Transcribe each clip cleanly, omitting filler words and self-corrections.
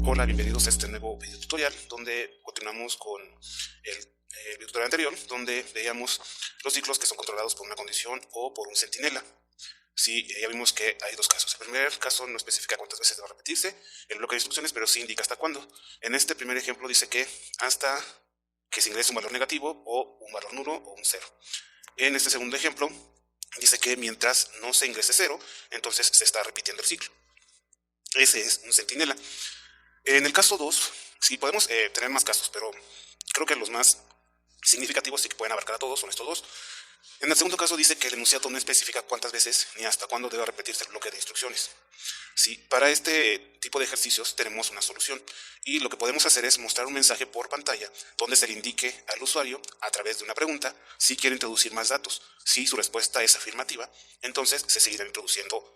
Hola, bienvenidos a este nuevo video tutorial donde continuamos con el video tutorial anterior, donde veíamos los ciclos que son controlados por una condición o por un centinela. Sí, ya vimos que hay dos casos. El primer caso no especifica cuántas veces va a repetirse el bloque de instrucciones, pero sí indica hasta cuándo. En este primer ejemplo dice que hasta que se ingrese un valor negativo o un valor nulo o un cero. En este segundo ejemplo dice que mientras no se ingrese cero, entonces se está repitiendo el ciclo. Ese es un centinela. En el caso 2, sí podemos tener más casos, pero creo que los más significativos y que pueden abarcar a todos son estos dos. En el segundo caso dice que el enunciado no especifica cuántas veces ni hasta cuándo debe repetirse el bloque de instrucciones. Sí, para este tipo de ejercicios tenemos una solución y lo que podemos hacer es mostrar un mensaje por pantalla donde se le indique al usuario a través de una pregunta si quiere introducir más datos. Si su respuesta es afirmativa, entonces se seguirán introduciendo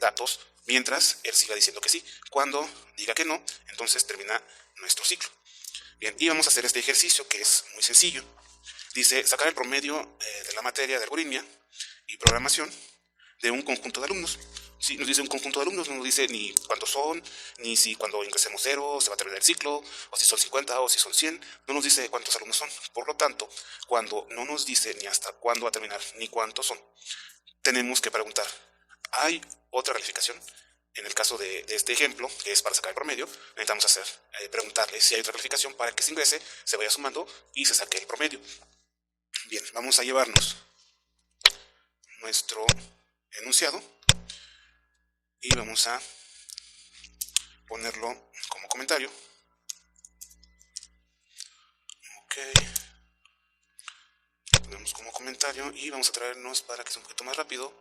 datos mientras él siga diciendo que sí. Cuando diga que no, entonces termina nuestro ciclo. Bien, y vamos a hacer este ejercicio que es muy sencillo. Dice sacar el promedio de la materia de algoritmia y programación de un conjunto de alumnos. Sí, nos dice un conjunto de alumnos, no nos dice ni cuántos son, ni si cuando ingresemos 0 se va a terminar el ciclo, o si son 50 o si son 100, no nos dice cuántos alumnos son. Por lo tanto, cuando no nos dice ni hasta cuándo va a terminar, ni cuántos son, tenemos que preguntar, ¿hay otra calificación? En el caso de este ejemplo, que es para sacar el promedio, necesitamos preguntarle si hay otra calificación para que se ingrese, se vaya sumando y se saque el promedio. Bien, vamos a llevarnos nuestro enunciado y vamos a ponerlo como comentario. Ok, ponemos como comentario y vamos a traernos, para que sea un poquito más rápido,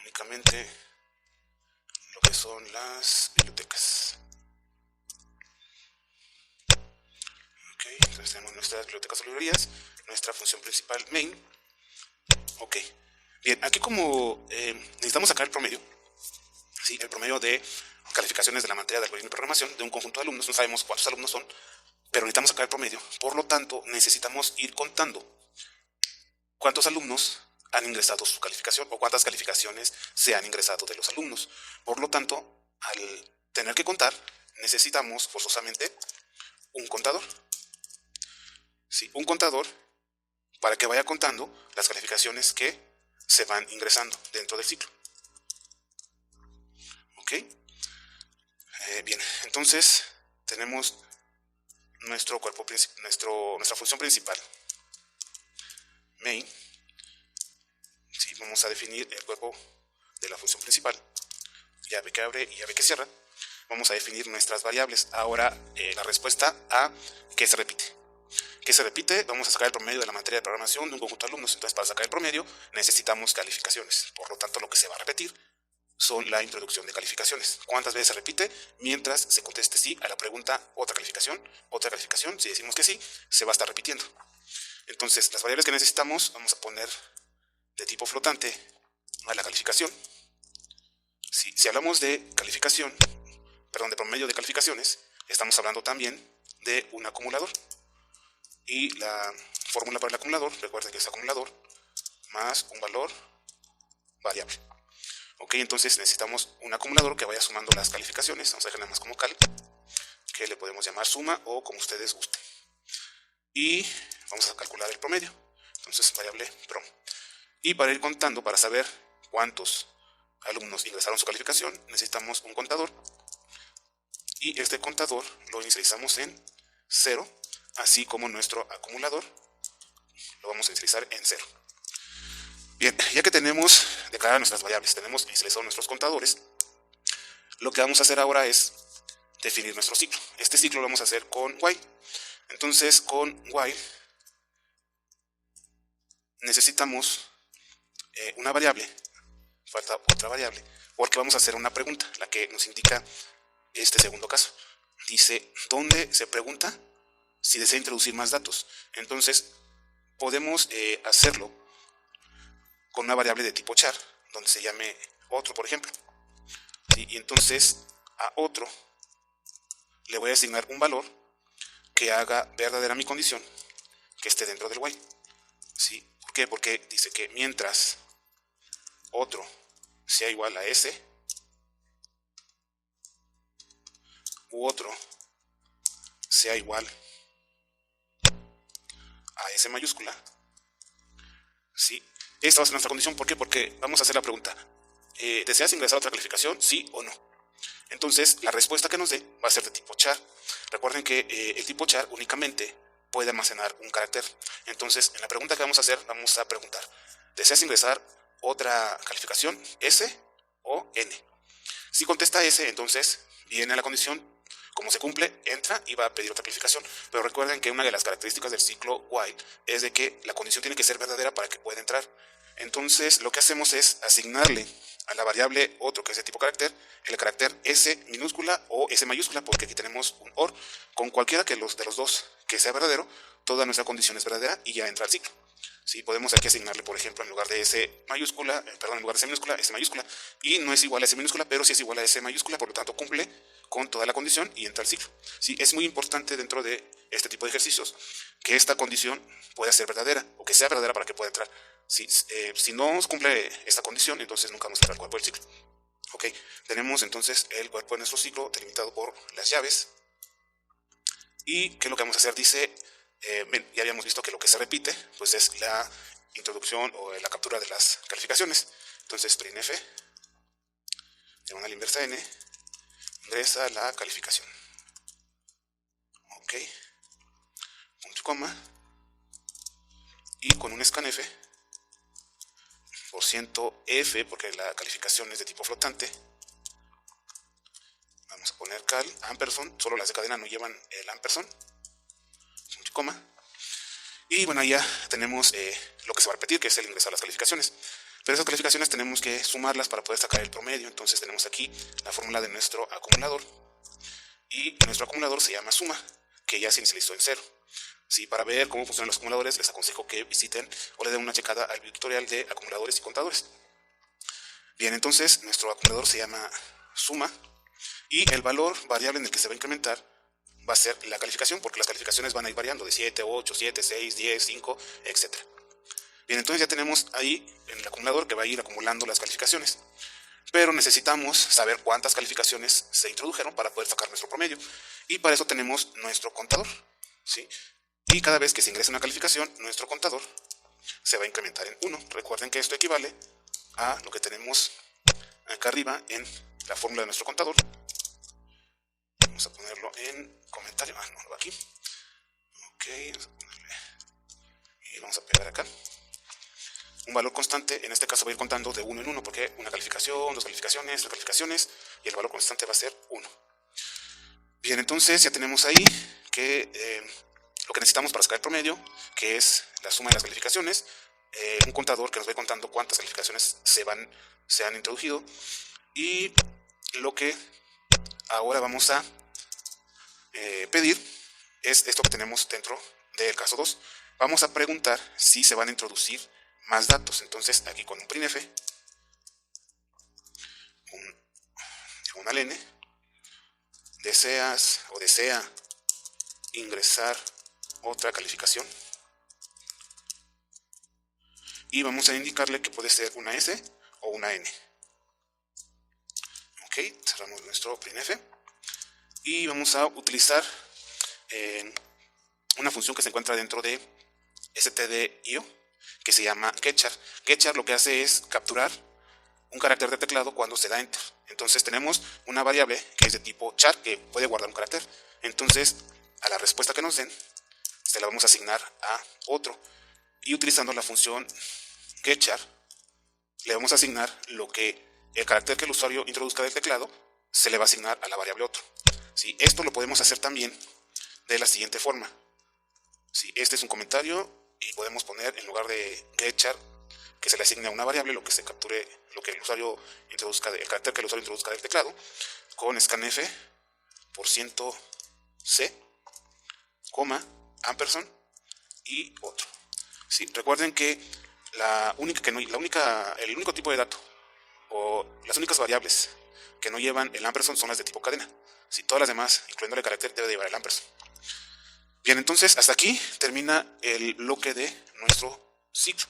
únicamente lo que son las bibliotecas. Ok, entonces tenemos nuestras bibliotecas o librerías, nuestra función principal main. Ok, bien, aquí como necesitamos sacar el promedio, ¿sí? El promedio de calificaciones de la materia de algoritmo y programación de un conjunto de alumnos, no sabemos cuántos alumnos son, pero necesitamos sacar el promedio. Por lo tanto, necesitamos ir contando cuántos alumnos han ingresado su calificación o cuántas calificaciones se han ingresado de los alumnos. Por lo tanto, al tener que contar, necesitamos forzosamente un contador. Sí, un contador para que vaya contando las calificaciones que se van ingresando dentro del ciclo. Ok, bien, entonces tenemos nuestra función principal main. Sí, vamos a definir el cuerpo de la función principal, llave que abre y llave que cierra. Vamos a definir nuestras variables. Ahora la respuesta a qué se repite. ¿Qué se repite? Vamos a sacar el promedio de la materia de programación de un conjunto de alumnos. Entonces, para sacar el promedio necesitamos calificaciones. Por lo tanto, lo que se va a repetir son la introducción de calificaciones. ¿Cuántas veces se repite? Mientras se conteste sí a la pregunta otra calificación. Si decimos que sí, se va a estar repitiendo. Entonces, las variables que necesitamos, vamos a poner de tipo flotante a la calificación. Si hablamos de calificación, de promedio de calificaciones, estamos hablando también de un acumulador. Y la fórmula para el acumulador, recuerden que es acumulador más un valor variable. Ok, entonces necesitamos un acumulador que vaya sumando las calificaciones. Vamos a dejar nada más como cal, que le podemos llamar suma o como ustedes gusten. Y vamos a calcular el promedio. Entonces, variable prom. Y para ir contando, para saber cuántos alumnos ingresaron su calificación, necesitamos un contador. Y este contador lo inicializamos en 0, así como nuestro acumulador lo vamos a inicializar en 0. Bien, ya que tenemos declaradas nuestras variables, tenemos inicializados nuestros contadores, lo que vamos a hacer ahora es definir nuestro ciclo. Este ciclo lo vamos a hacer con while. Entonces, con while necesitamos una variable, falta otra variable, porque vamos a hacer una pregunta, la que nos indica este segundo caso. Dice, ¿dónde se pregunta si desea introducir más datos? Entonces, podemos hacerlo con una variable de tipo char, donde se llame otro, por ejemplo. ¿Sí? Y entonces a otro le voy a asignar un valor que haga verdadera mi condición, que esté dentro del while. ¿Sí? ¿Por qué? Porque dice que mientras otro sea igual a s, u otro sea igual a S mayúscula, ¿sí? Esta va a ser nuestra condición. ¿Por qué? Porque vamos a hacer la pregunta, ¿deseas ingresar a otra calificación? ¿Sí o no? Entonces, la respuesta que nos dé va a ser de tipo char. Recuerden que el tipo char únicamente puede almacenar un carácter. Entonces, en la pregunta que vamos a hacer, vamos a preguntar, ¿deseas ingresar otra calificación, S o N? Si contesta S, entonces viene la condición, como se cumple, entra y va a pedir otra calificación. Pero recuerden que una de las características del ciclo while es de que la condición tiene que ser verdadera para que pueda entrar. Entonces, lo que hacemos es asignarle a la variable otro, que es de tipo carácter, el carácter S minúscula o S mayúscula, porque aquí tenemos un OR. Con cualquiera de los dos que sea verdadero, toda nuestra condición es verdadera y ya entra al ciclo. ¿Sí? Podemos aquí asignarle, por ejemplo, en lugar de S minúscula, S mayúscula, y no es igual a S minúscula, pero sí es igual a S mayúscula, por lo tanto cumple con toda la condición y entra al ciclo. ¿Sí? Es muy importante dentro de este tipo de ejercicios que esta condición pueda ser verdadera, o que sea verdadera para que pueda entrar. Si no cumple esta condición, entonces nunca vamos a entrar al cuerpo del ciclo. Ok, tenemos entonces el cuerpo de nuestro ciclo delimitado por las llaves. Y ¿qué es lo que vamos a hacer? Dice, ya habíamos visto que lo que se repite pues es la introducción o la captura de las calificaciones. Entonces, printf, diagonal inversa n, ingresa la calificación. Ok, punto y coma, y con un scanf, %f, porque la calificación es de tipo flotante, vamos a poner cal, ampersand, solo las de cadena no llevan el ampersand, punto y coma, y bueno, ahí ya tenemos lo que se va a repetir, que es el ingresar las calificaciones. Pero esas calificaciones tenemos que sumarlas para poder sacar el promedio. Entonces tenemos aquí la fórmula de nuestro acumulador, y nuestro acumulador se llama suma, que ya se inicializó en 0. Sí, para ver cómo funcionan los acumuladores, les aconsejo que visiten o le den una checada al tutorial de acumuladores y contadores. Bien, entonces nuestro acumulador se llama suma, y el valor variable en el que se va a incrementar va a ser la calificación, porque las calificaciones van a ir variando de 7, 8, 7, 6, 10, 5, etc. Bien, entonces ya tenemos ahí en el acumulador que va a ir acumulando las calificaciones. Pero necesitamos saber cuántas calificaciones se introdujeron para poder sacar nuestro promedio. Y para eso tenemos nuestro contador, ¿sí? Y cada vez que se ingresa una calificación, nuestro contador se va a incrementar en 1. Recuerden que esto equivale a lo que tenemos acá arriba en la fórmula de nuestro contador. Vamos a ponerlo en comentario. No, va aquí. Ok, vamos a ponerle. Y vamos a pegar acá. Un valor constante, en este caso va a ir contando de 1 en 1, porque una calificación, 2 calificaciones, 3 calificaciones, y el valor constante va a ser 1. Bien, entonces ya tenemos ahí que lo que necesitamos para sacar el promedio, que es la suma de las calificaciones, un contador que nos va a ir contando cuántas calificaciones se han introducido, y lo que ahora vamos a pedir es esto que tenemos dentro del caso 2. Vamos a preguntar si se van a introducir más datos. Entonces aquí con un printf, un diagonal n, deseas o desea ingresar otra calificación, y vamos a indicarle que puede ser una S o una N. Ok, cerramos nuestro printf y vamos a utilizar una función que se encuentra dentro de stdio, que se llama getchar. Getchar lo que hace es capturar un carácter de teclado cuando se da enter. Entonces tenemos una variable que es de tipo char, que puede guardar un carácter. Entonces a la respuesta que nos den se la vamos a asignar a otro, y utilizando la función getchar le vamos a asignar el carácter que el usuario introduzca del teclado, se le va a asignar a la variable otro. ¿Sí? Esto lo podemos hacer también de la siguiente forma. ¿Sí? Este es un comentario, y podemos poner en lugar de getchar que se le asigne a una variable lo que se capture, lo que el usuario introduzca, el carácter que el usuario introduzca del teclado, con scanf %c, ampersand y otro. ¿Sí? Recuerden que el único tipo de dato o las únicas variables que no llevan el ampersand son las de tipo cadena. ¿Sí? Todas las demás, incluyendo el carácter, debe de llevar el ampersand. Bien, entonces hasta aquí termina el bloque de nuestro ciclo.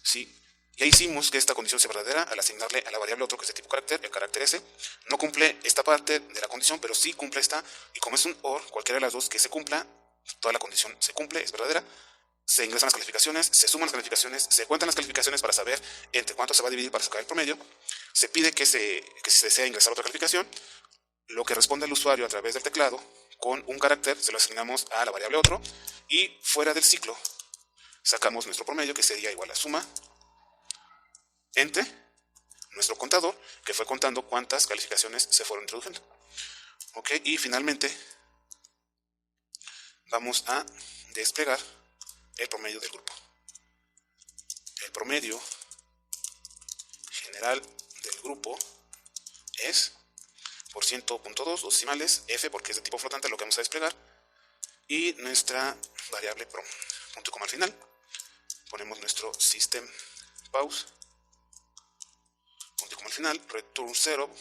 ¿Sí? Ya hicimos que esta condición sea verdadera al asignarle a la variable otro que es de tipo carácter, el carácter S. No cumple esta parte de la condición, pero sí cumple esta, y como es un OR, cualquiera de las dos que se cumpla, toda la condición se cumple, es verdadera. Se ingresan las calificaciones, se suman las calificaciones, se cuentan las calificaciones para saber entre cuánto se va a dividir para sacar el promedio. Se pide que se desea ingresar otra calificación. Lo que responde el usuario a través del teclado con un carácter se lo asignamos a la variable otro, y fuera del ciclo sacamos nuestro promedio, que sería igual a suma entre nuestro contador, que fue contando cuántas calificaciones se fueron introduciendo. Ok, y finalmente vamos a desplegar el promedio del grupo. El promedio general del grupo es por 100.2, dos decimales, F porque es de tipo flotante lo que vamos a desplegar, y nuestra variable prom, punto y coma al final. Ponemos nuestro system pause, punto y coma al final, return 0,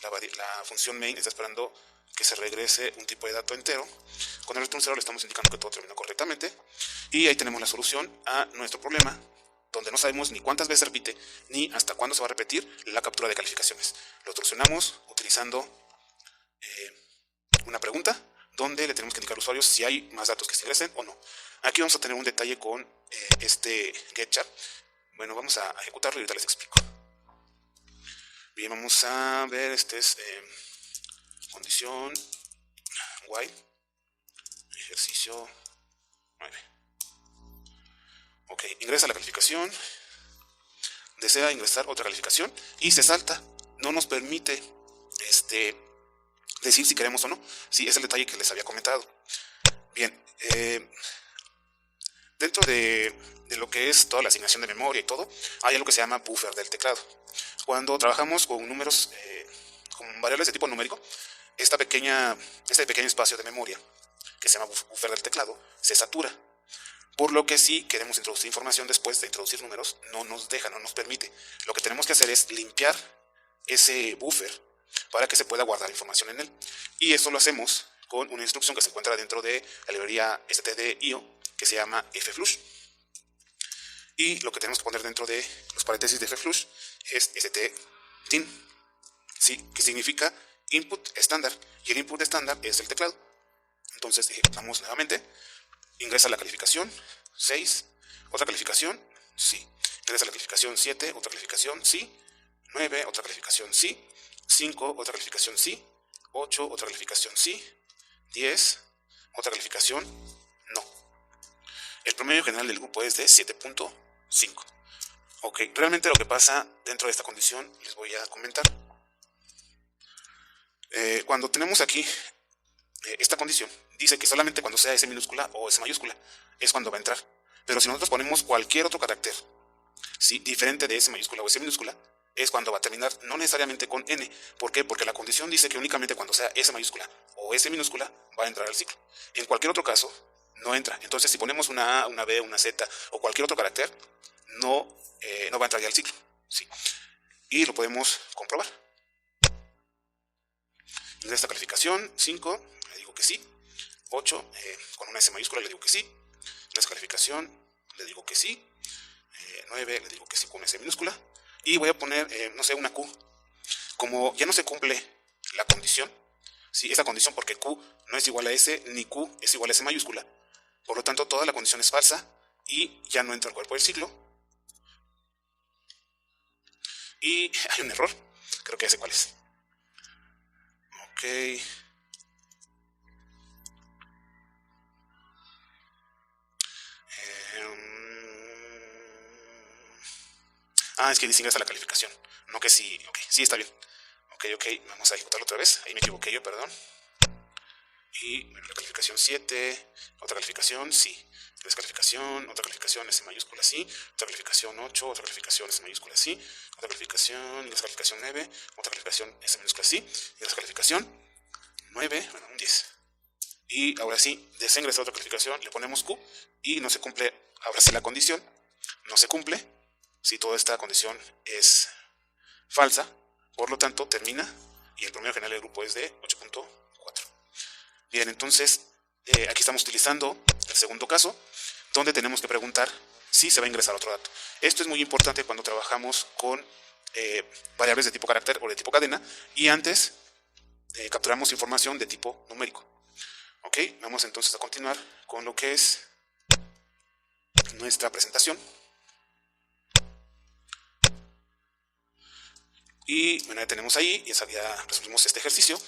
la función main está esperando que se regrese un tipo de dato entero. Con el return 0 le estamos indicando que todo terminó correctamente, y ahí tenemos la solución a nuestro problema, donde no sabemos ni cuántas veces repite, ni hasta cuándo se va a repetir la captura de calificaciones. Lo solucionamos utilizando una pregunta, donde le tenemos que indicar al usuario si hay más datos que se ingresen o no. Aquí vamos a tener un detalle con este getChar. Bueno, vamos a ejecutarlo y ahorita les explico. Bien, vamos a ver, este es condición while, ejercicio 9. Ok, ingresa la calificación, desea ingresar otra calificación y se salta, no nos permite decir si queremos o no. Sí, es el detalle que les había comentado. Bien, dentro de lo que es toda la asignación de memoria y todo, hay algo que se llama buffer del teclado. Cuando trabajamos con números, con variables de tipo numérico, este pequeño espacio de memoria, que se llama buffer del teclado, se satura. Por lo que si queremos introducir información después de introducir números, no nos deja, no nos permite. Lo que tenemos que hacer es limpiar ese buffer para que se pueda guardar información en él. Y eso lo hacemos con una instrucción que se encuentra dentro de la librería std.io, que se llama fflush. Y lo que tenemos que poner dentro de los paréntesis de fflush es stdin, ¿sí? Que significa input estándar, y el input estándar es el teclado. Entonces ejecutamos nuevamente, ingresa la calificación 6, otra calificación, sí. Ingresa la calificación 7, otra calificación, sí. 9, otra calificación, sí. 5, otra calificación, sí. 8, otra calificación, sí. 10, otra calificación, no. El promedio general del grupo es de 7.5. Ok, realmente lo que pasa dentro de esta condición les voy a comentar. Cuando tenemos aquí esta condición, dice que solamente cuando sea S minúscula o S mayúscula es cuando va a entrar. Pero si nosotros ponemos cualquier otro carácter, ¿sí?, diferente de S mayúscula o S minúscula, es cuando va a terminar, no necesariamente con N. ¿Por qué? Porque la condición dice que únicamente cuando sea S mayúscula o S minúscula va a entrar al ciclo. En cualquier otro caso, no entra. Entonces, si ponemos una A, una B, una Z o cualquier otro carácter, no va a entrar ya al ciclo, ¿sí? Y lo podemos comprobar. Ingresa esta calificación, 5, le digo que sí. 8, con una S mayúscula le digo que sí. Ingresa calificación, le digo que sí. 9, le digo que sí con S minúscula. Y voy a poner, no sé, una Q. Como ya no se cumple la condición, ¿sí?, esa condición, porque Q no es igual a S, ni Q es igual a S mayúscula. Por lo tanto, toda la condición es falsa y ya no entra al cuerpo del ciclo. Y hay un error, creo que ya sé cuál es. Ok. Es que dice ingresa la calificación, no que sí. Ok, sí, está bien. Ok, vamos a ejecutarlo otra vez. Ahí me equivoqué yo, perdón. Y bueno, la calificación 7, otra calificación, sí. Descalificación, otra calificación, S mayúscula, sí. Otra calificación 8, otra calificación, S mayúscula, sí. Otra calificación, descalificación 9, otra calificación, S mayúscula, sí. Y descalificación 9, bueno, un 10. Y ahora sí, desea ingresar otra calificación, le ponemos Q y no se cumple, ahora sí la condición, no se cumple. Si toda esta condición es falsa, por lo tanto termina y el promedio general del grupo es de 8.4. Bien, entonces aquí estamos utilizando el segundo caso, donde tenemos que preguntar sí se va a ingresar otro dato. Esto es muy importante cuando trabajamos con variables de tipo carácter o de tipo cadena y antes capturamos información de tipo numérico. Ok, vamos entonces a continuar con lo que es nuestra presentación. Y bueno, ya tenemos ahí, ya resolvimos este ejercicio.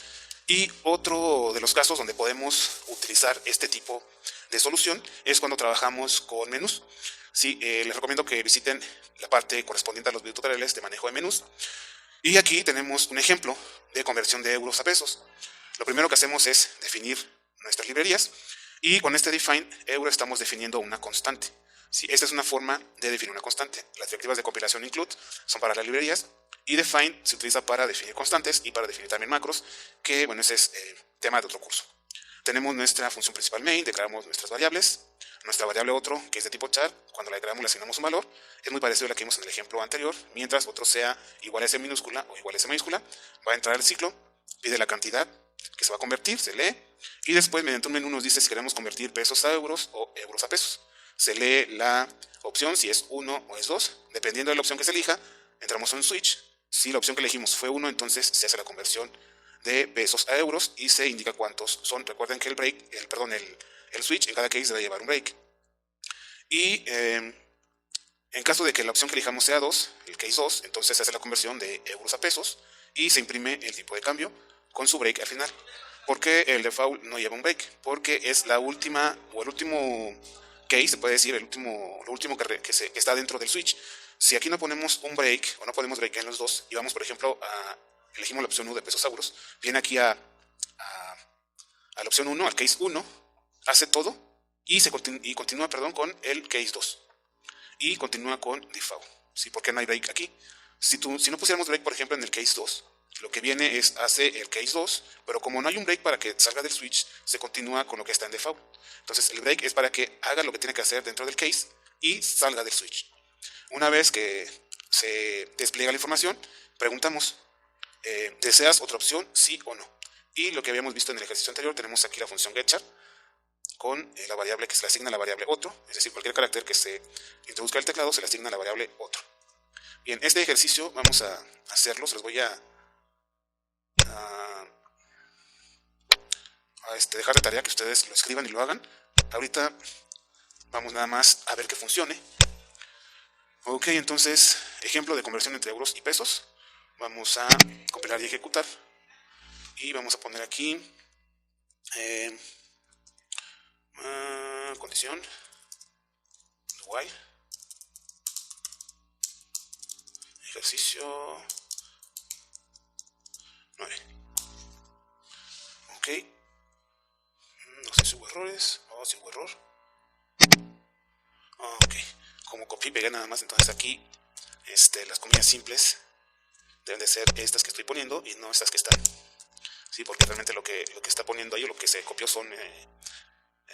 Y otro de los casos donde podemos utilizar este tipo de solución es cuando trabajamos con menús. Sí, les recomiendo que visiten la parte correspondiente a los videotutoriales de manejo de menús. Y aquí tenemos un ejemplo de conversión de euros a pesos. Lo primero que hacemos es definir nuestras librerías y con este define euro estamos definiendo una constante. Sí, esta es una forma de definir una constante. Las directivas de compilación include son para las librerías y define se utiliza para definir constantes y para definir también macros, que bueno, ese es tema de otro curso. Tenemos nuestra función principal main, declaramos nuestras variables, nuestra variable otro, que es de tipo char, cuando la declaramos le asignamos un valor, es muy parecido a la que vimos en el ejemplo anterior, mientras otro sea igual a S minúscula o igual a S mayúscula, va a entrar al ciclo, pide la cantidad que se va a convertir, se lee, y después mediante un menú nos dice si queremos convertir pesos a euros o euros a pesos. Se lee la opción si es 1 o es 2, dependiendo de la opción que se elija, entramos en switch, si la opción que elegimos fue 1, entonces se hace la conversión de pesos a euros y se indica cuántos son. Recuerden que el switch en cada case debe llevar un break. Y en caso de que la opción que elijamos sea 2, el case 2, entonces se hace la conversión de euros a pesos y se imprime el tipo de cambio con su break al final. ¿Por qué el default no lleva un break? Porque es la última o el último case, se puede decir, lo último que está dentro del switch. Si aquí no ponemos un break o no podemos break en los dos y vamos, por ejemplo, elegimos la opción 1 de pesos euros, viene aquí a la opción 1, al case 1, hace todo y continúa con el case 2 y continúa con default. ¿Sí? ¿Por qué no hay break aquí? Si no pusiéramos break, por ejemplo, en el case 2, lo que viene hace el case 2, pero como no hay un break para que salga del switch, se continúa con lo que está en default. Entonces el break es para que haga lo que tiene que hacer dentro del case y salga del switch. Una vez que se despliega la información, preguntamos, ¿deseas otra opción? Sí o no. Y lo que habíamos visto en el ejercicio anterior, tenemos aquí la función getChar con la variable que se le asigna a la variable otro, es decir, cualquier carácter que se introduzca al teclado se le asigna a la variable otro. Bien, este ejercicio vamos a hacerlo, se los voy a dejar de tarea que ustedes lo escriban y lo hagan. Ahorita vamos nada más a ver que funcione. Ok, entonces, ejemplo de conversión entre euros y pesos. Vamos a compilar y ejecutar. Y vamos a poner aquí condición while ejercicio 9. Ok, no sé si hubo errores o si hubo error. Ok, como copié y pegué nada más, entonces aquí las comillas simples deben de ser estas que estoy poniendo y no estas que están. Sí, porque realmente lo que está poniendo ahí o lo que se copió son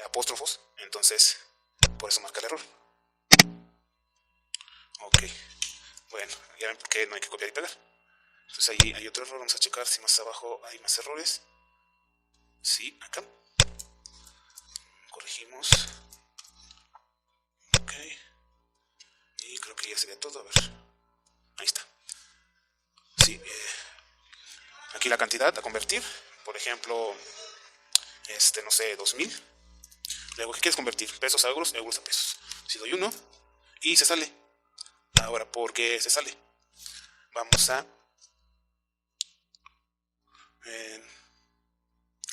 apóstrofos, entonces por eso marca el error. Ok, bueno, ya ven por qué no hay que copiar y pegar. Entonces ahí hay otro error, vamos a checar si más abajo hay más errores. Sí, acá. Corregimos. Ok. Y creo que ya sería todo, a ver. Ahí está. Sí, aquí la cantidad a convertir, por ejemplo, no sé, 2000. Luego, ¿qué quieres convertir? Pesos a euros, euros a pesos. Si doy 1 y se sale. Ahora, ¿por qué se sale? Vamos a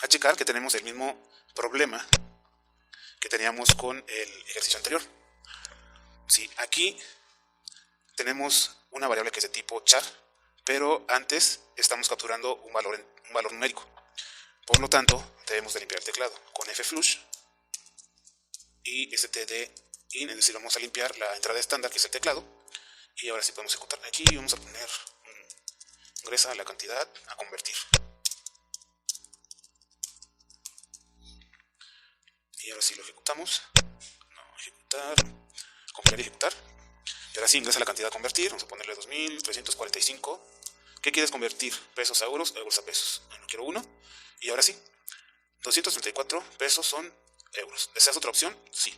checar que tenemos el mismo problema que teníamos con el ejercicio anterior. Sí, aquí tenemos una variable que es de tipo char, pero antes estamos capturando un valor numérico. Por lo tanto, debemos de limpiar el teclado con flush y stdin, es decir, vamos a limpiar la entrada estándar que es el teclado. Y ahora sí podemos ejecutar. Aquí vamos a poner ingresa la cantidad a convertir. Y ahora sí lo ejecutamos. No, ejecutar, compilar y ejecutar. Y ahora sí ingresa la cantidad a convertir. Vamos a ponerle 2345. ¿Qué quieres convertir? Pesos a euros, euros a pesos. Bueno, quiero 1. Y ahora sí, 234 pesos son euros. ¿Deseas otra opción? Sí.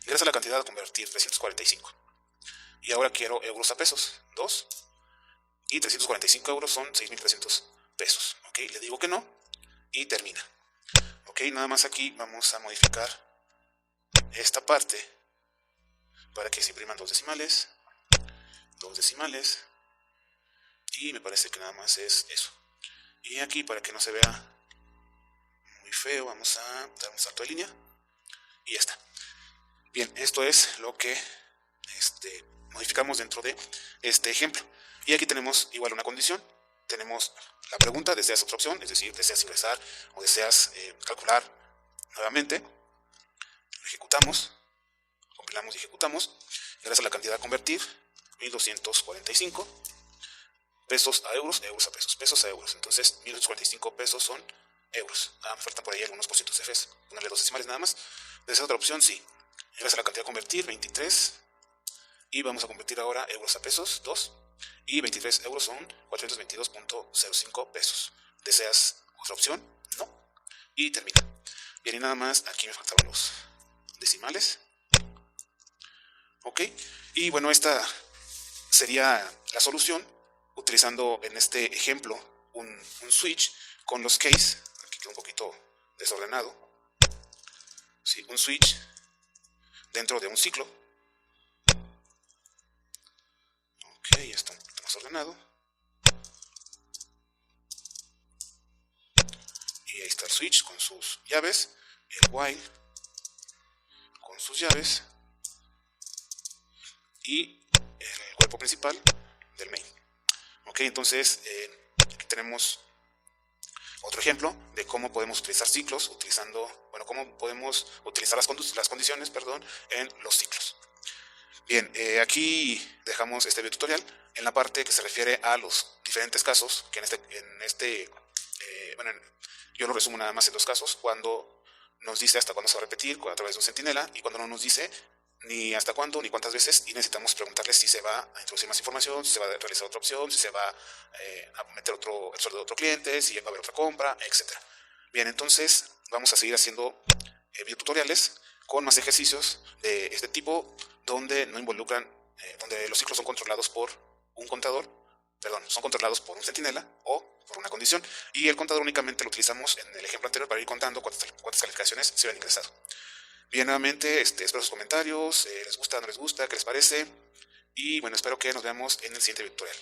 Ingresa la cantidad a convertir, 345. Y ahora quiero euros a pesos, 2. Y 345 euros son 6.300 pesos. Ok, le digo que no y termina. Ok, nada más aquí vamos a modificar esta parte para que se impriman dos decimales, y me parece que nada más es eso. Y aquí, para que no se vea muy feo, vamos a dar un salto de línea y ya está. Bien, esto es lo que modificamos dentro de este ejemplo. Y aquí tenemos igual una condición. Tenemos la pregunta: ¿deseas otra opción? Es decir, ¿deseas ingresar o deseas calcular nuevamente? Lo ejecutamos, compilamos y ejecutamos. Ingresa la cantidad a convertir, 1.245. Pesos a euros, euros a pesos, pesos a euros. Entonces 1.245 pesos son euros. Me faltan por ahí algunos cositos de Fs. Ponerle dos decimales nada más. ¿Deseas otra opción? Sí. Ingresa la cantidad a convertir, 23. Y vamos a convertir ahora euros a pesos, 2. Y 23 euros son 422.05 pesos. ¿Deseas otra opción? No. Y termina. Bien, y nada más, aquí me faltaban los decimales. Ok. Y bueno, esta sería la solución utilizando en este ejemplo un switch con los case. Aquí queda un poquito desordenado. Sí, un switch dentro de un ciclo. Ok, ya está un poquito más ordenado. Y ahí está el switch con sus llaves, el while con sus llaves y el cuerpo principal del main. Ok, entonces aquí tenemos otro ejemplo de cómo podemos utilizar ciclos cómo podemos utilizar las condiciones, en los ciclos. Bien, aquí dejamos este video tutorial en la parte que se refiere a los diferentes casos, que yo lo resumo nada más en dos casos: cuando nos dice hasta cuándo se va a repetir a través de un centinela, y cuando no nos dice ni hasta cuándo ni cuántas veces, y necesitamos preguntarle si se va a introducir más información, si se va a realizar otra opción, si se va a meter el sueldo de otro cliente, si va a haber otra compra, etc. Bien, entonces vamos a seguir haciendo videotutoriales con más ejercicios de este tipo, donde no involucran, donde los ciclos son controlados por un contador, son controlados por un centinela o por una condición, y el contador únicamente lo utilizamos en el ejemplo anterior para ir contando cuántas calificaciones se han ingresado. Bien, nuevamente, espero sus comentarios, les gusta, no les gusta, qué les parece, y bueno, espero que nos veamos en el siguiente tutorial.